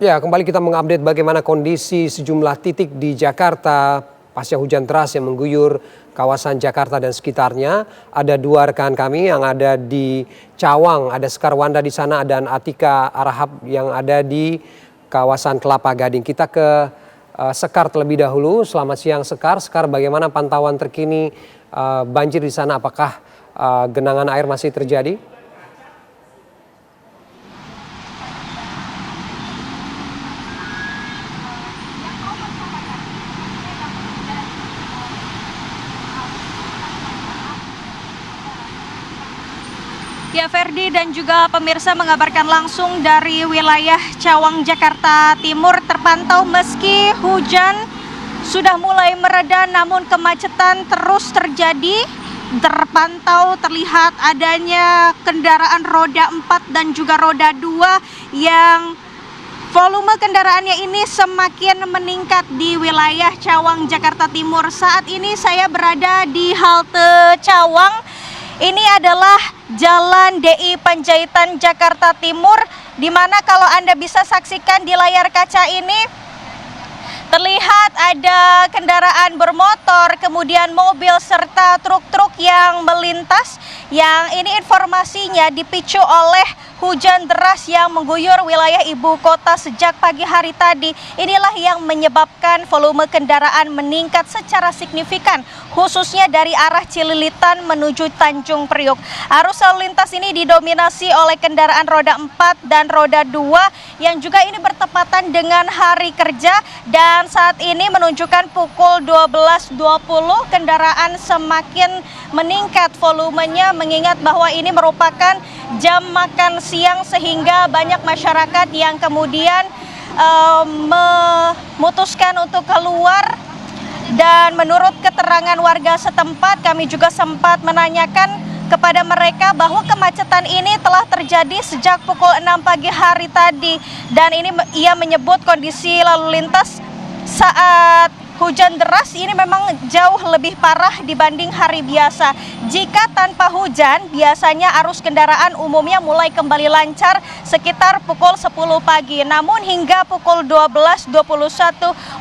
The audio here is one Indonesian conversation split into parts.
Ya, kembali kita mengupdate bagaimana kondisi sejumlah titik di Jakarta pasca hujan deras yang mengguyur kawasan Jakarta dan sekitarnya. Ada dua rekan kami yang ada di Cawang, ada Sekar Wanda di sana dan Atika Arahab yang ada di kawasan Kelapa Gading. Kita ke Sekar terlebih dahulu. Selamat siang Sekar. Sekar, bagaimana pantauan terkini banjir di sana? Apakah genangan air masih terjadi? Ya, Ferdi dan juga pemirsa mengabarkan langsung dari wilayah Cawang, Jakarta Timur. Terpantau meski hujan sudah mulai mereda, namun kemacetan terus terjadi. Terpantau terlihat adanya kendaraan roda 4 dan juga roda 2 yang volume kendaraannya ini semakin meningkat di wilayah Cawang, Jakarta Timur. Saat ini saya berada di halte Cawang. Ini adalah Jalan DI Panjaitan, Jakarta Timur, di mana kalau Anda bisa saksikan di layar kaca ini, terlihat ada kendaraan bermotor, kemudian mobil, serta truk-truk yang melintas. Yang ini informasinya dipicu oleh hujan deras yang mengguyur wilayah ibu kota sejak pagi hari tadi. Inilah yang menyebabkan volume kendaraan meningkat secara signifikan, khususnya dari arah Cililitan menuju Tanjung Priuk. Arus lalu lintas ini didominasi oleh kendaraan roda 4 dan roda 2 yang juga ini bertepatan dengan hari kerja, dan saat ini menunjukkan pukul 12.20 kendaraan semakin meningkat volumenya, mengingat bahwa ini merupakan jam makan siang sehingga banyak masyarakat yang kemudian memutuskan untuk keluar. Dan menurut keterangan warga setempat, kami juga sempat menanyakan kepada mereka bahwa kemacetan ini telah terjadi sejak pukul 6 pagi hari tadi. Dan ini ia menyebut kondisi lalu lintas saat hujan deras ini memang jauh lebih parah dibanding hari biasa. Jika tanpa hujan, biasanya arus kendaraan umumnya mulai kembali lancar sekitar pukul 10 pagi. Namun hingga pukul 12.21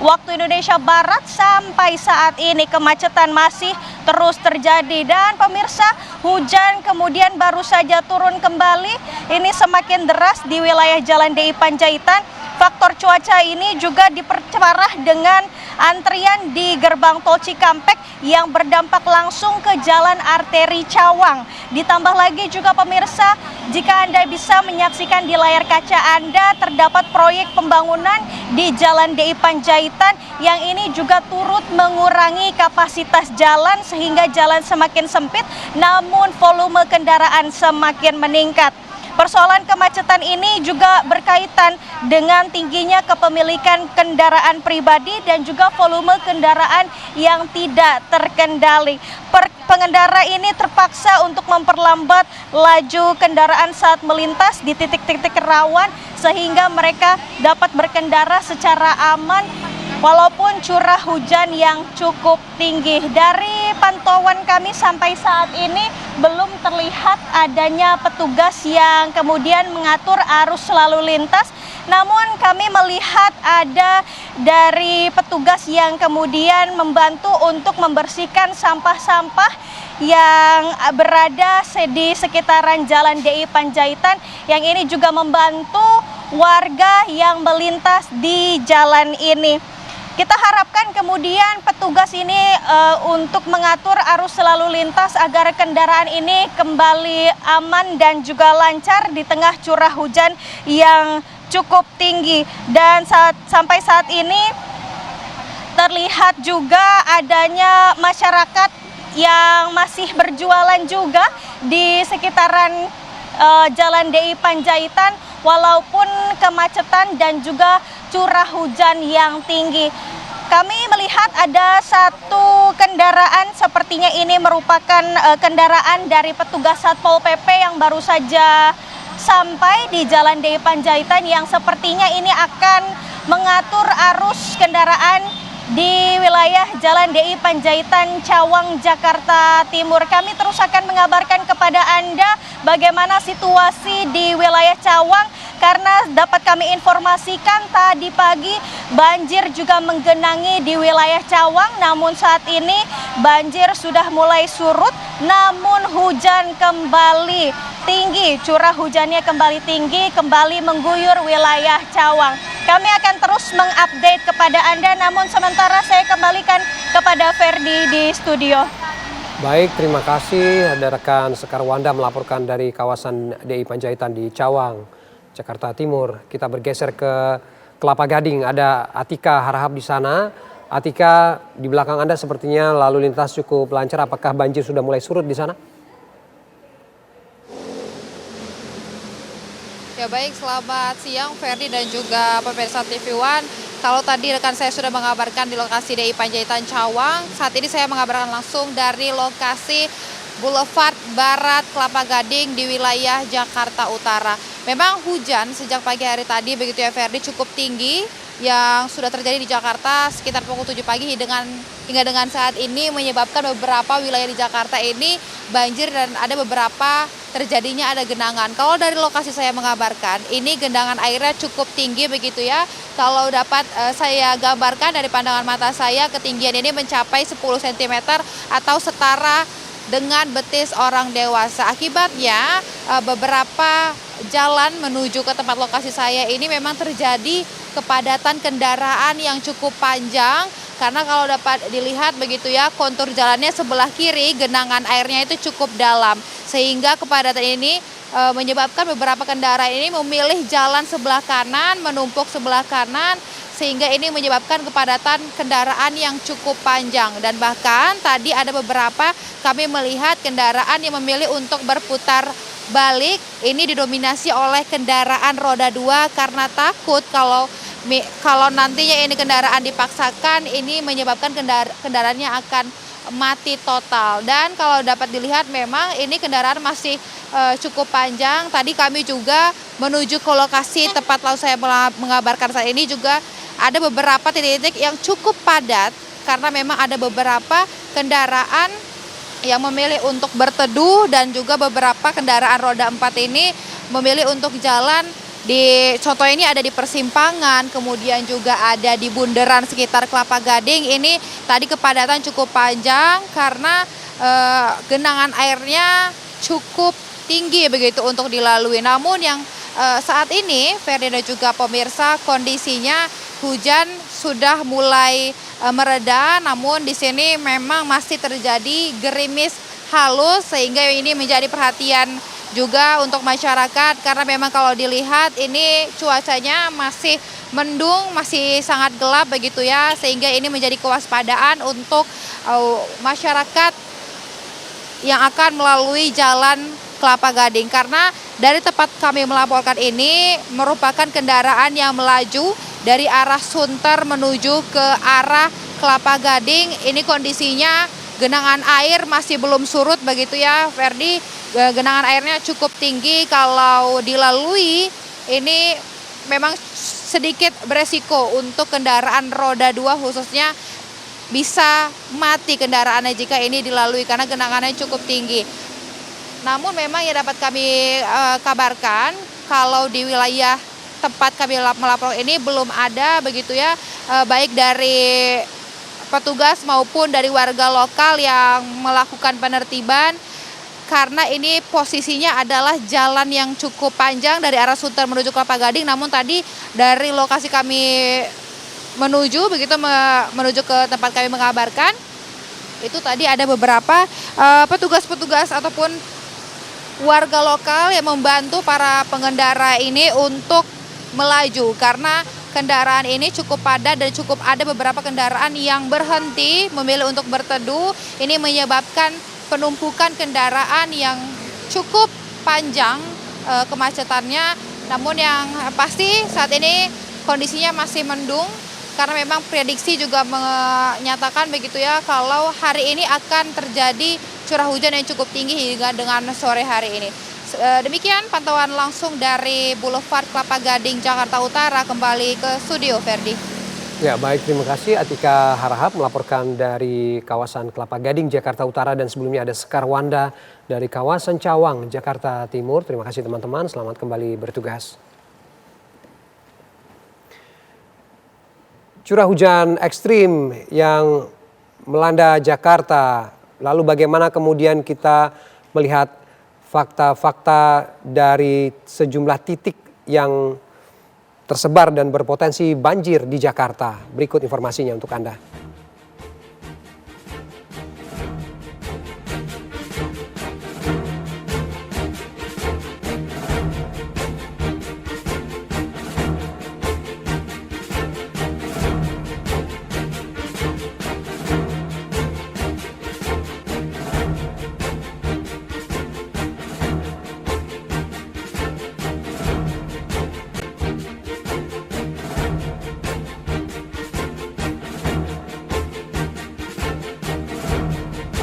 waktu Indonesia Barat sampai saat ini kemacetan masih terus terjadi. Dan pemirsa, hujan kemudian baru saja turun kembali. Ini semakin deras di wilayah Jalan DI Panjaitan. Faktor cuaca ini juga diperparah dengan antrian di gerbang tol Cikampek yang berdampak langsung ke jalan arteri Cawang. Ditambah lagi juga pemirsa, jika Anda bisa menyaksikan di layar kaca Anda, terdapat proyek pembangunan di Jalan DI Panjaitan yang ini juga turut mengurangi kapasitas jalan sehingga jalan semakin sempit, namun volume kendaraan semakin meningkat. Persoalan kemacetan ini juga berkaitan dengan tingginya kepemilikan kendaraan pribadi dan juga volume kendaraan yang tidak terkendali. Pengendara ini terpaksa untuk memperlambat laju kendaraan saat melintas di titik-titik rawan sehingga mereka dapat berkendara secara aman walaupun curah hujan yang cukup tinggi. Dari pantauan kami sampai saat ini belum terlihat adanya petugas yang kemudian mengatur arus lalu lintas. Namun kami melihat ada dari petugas yang kemudian membantu untuk membersihkan sampah-sampah yang berada di sekitaran Jalan DI Panjaitan, yang ini juga membantu warga yang melintas di jalan ini. Kita harapkan kemudian petugas ini untuk mengatur arus lalu lintas agar kendaraan ini kembali aman dan juga lancar di tengah curah hujan yang cukup tinggi. Dan sampai saat ini terlihat juga adanya masyarakat yang masih berjualan juga di sekitaran Jalan DI Panjaitan walaupun kemacetan dan juga curah hujan yang tinggi. Kami melihat ada satu kendaraan, sepertinya ini merupakan kendaraan dari petugas Satpol PP yang baru saja sampai di Jalan DI Panjaitan, yang sepertinya ini akan mengatur arus kendaraan di wilayah Jalan DI Panjaitan, Cawang, Jakarta Timur. Kami terus akan mengabarkan kepada Anda bagaimana situasi di wilayah Cawang, karena dapat kami informasikan tadi pagi banjir juga menggenangi di wilayah Cawang. Namun saat ini banjir sudah mulai surut, namun hujan kembali tinggi, curah hujannya kembali tinggi, kembali mengguyur wilayah Cawang. Kami akan terus mengupdate kepada Anda, namun sementara saya kembalikan kepada Ferdi di studio. Baik, terima kasih. Ada rekan Sekar Wanda melaporkan dari kawasan DI Panjaitan di Cawang, Jakarta Timur. Kita bergeser ke Kelapa Gading. Ada Atika Harahap di sana. Atika, di belakang Anda sepertinya lalu lintas cukup lancar. Apakah banjir sudah mulai surut di sana? Ya baik, selamat siang Ferdi dan juga pemirsa TV One. Kalau tadi rekan saya sudah mengabarkan di lokasi DI Panjaitan Cawang, saat ini saya mengabarkan langsung dari lokasi Boulevard Barat Kelapa Gading di wilayah Jakarta Utara. Memang hujan sejak pagi hari tadi begitu ya Ferdi, cukup tinggi yang sudah terjadi di Jakarta sekitar pukul 7 pagi hingga dengan saat ini menyebabkan beberapa wilayah di Jakarta ini banjir dan ada beberapa terjadinya ada genangan. Kalau dari lokasi saya mengabarkan, ini genangan airnya cukup tinggi begitu ya. Kalau dapat saya gambarkan dari pandangan mata saya, ketinggian ini mencapai 10 cm atau setara dengan betis orang dewasa. Akibatnya beberapa jalan menuju ke tempat lokasi saya ini memang terjadi kepadatan kendaraan yang cukup panjang, karena kalau dapat dilihat begitu ya, kontur jalannya sebelah kiri genangan airnya itu cukup dalam, sehingga kepadatan ini menyebabkan beberapa kendaraan ini memilih jalan sebelah kanan, menumpuk sebelah kanan, sehingga ini menyebabkan kepadatan kendaraan yang cukup panjang. Dan bahkan tadi ada beberapa kami melihat kendaraan yang memilih untuk berputar balik, ini didominasi oleh kendaraan roda 2 karena takut kalau nantinya ini kendaraan dipaksakan, ini menyebabkan kendaraannya akan mati total. Dan kalau dapat dilihat memang ini kendaraan masih cukup panjang. Tadi kami juga menuju ke lokasi tempat lalu saya mengabarkan saat ini juga ada beberapa titik-titik yang cukup padat, karena memang ada beberapa kendaraan yang memilih untuk berteduh dan juga beberapa kendaraan roda 4 ini memilih untuk jalan di, contoh ini ada di persimpangan, kemudian juga ada di bundaran sekitar Kelapa Gading. Ini tadi kepadatan cukup panjang karena genangan airnya cukup tinggi begitu untuk dilalui. Namun yang saat ini Ferdi dan juga pemirsa, kondisinya hujan sudah mulai mereda, namun di sini memang masih terjadi gerimis halus, sehingga ini menjadi perhatian juga untuk masyarakat, karena memang kalau dilihat ini cuacanya masih mendung, masih sangat gelap begitu ya, sehingga ini menjadi kewaspadaan untuk masyarakat yang akan melalui jalan Kelapa Gading, karena dari tempat kami melaporkan ini merupakan kendaraan yang melaju dari arah Sunter menuju ke arah Kelapa Gading. Ini kondisinya genangan air masih belum surut begitu ya Ferdi. Genangan airnya cukup tinggi, kalau dilalui ini memang sedikit beresiko untuk kendaraan roda 2 khususnya, bisa mati kendaraannya jika ini dilalui karena genangannya cukup tinggi. Namun memang yang dapat kami kabarkan, kalau di wilayah tempat kami melapor ini belum ada begitu ya, baik dari petugas maupun dari warga lokal yang melakukan penertiban, karena ini posisinya adalah jalan yang cukup panjang dari arah Sunter menuju Kelapa Gading. Namun tadi dari lokasi kami menuju ke tempat kami mengabarkan, itu tadi ada beberapa petugas-petugas ataupun warga lokal yang membantu para pengendara ini untuk melaju, karena kendaraan ini cukup padat dan cukup ada beberapa kendaraan yang berhenti memilih untuk berteduh. Ini menyebabkan penumpukan kendaraan yang cukup panjang kemacetannya. Namun yang pasti saat ini kondisinya masih mendung, karena memang prediksi juga menyatakan begitu ya, kalau hari ini akan terjadi curah hujan yang cukup tinggi hingga dengan sore hari ini. Demikian pantauan langsung dari Boulevard Kelapa Gading, Jakarta Utara. Kembali ke studio, Ferdi. Ya, baik, terima kasih Atika Harahap melaporkan dari kawasan Kelapa Gading, Jakarta Utara, dan sebelumnya ada Sekar Wanda dari kawasan Cawang, Jakarta Timur. Terima kasih teman-teman, selamat kembali bertugas. Curah hujan ekstrim yang melanda Jakarta, lalu bagaimana kemudian kita melihat fakta-fakta dari sejumlah titik yang tersebar dan berpotensi banjir di Jakarta. Berikut informasinya untuk Anda.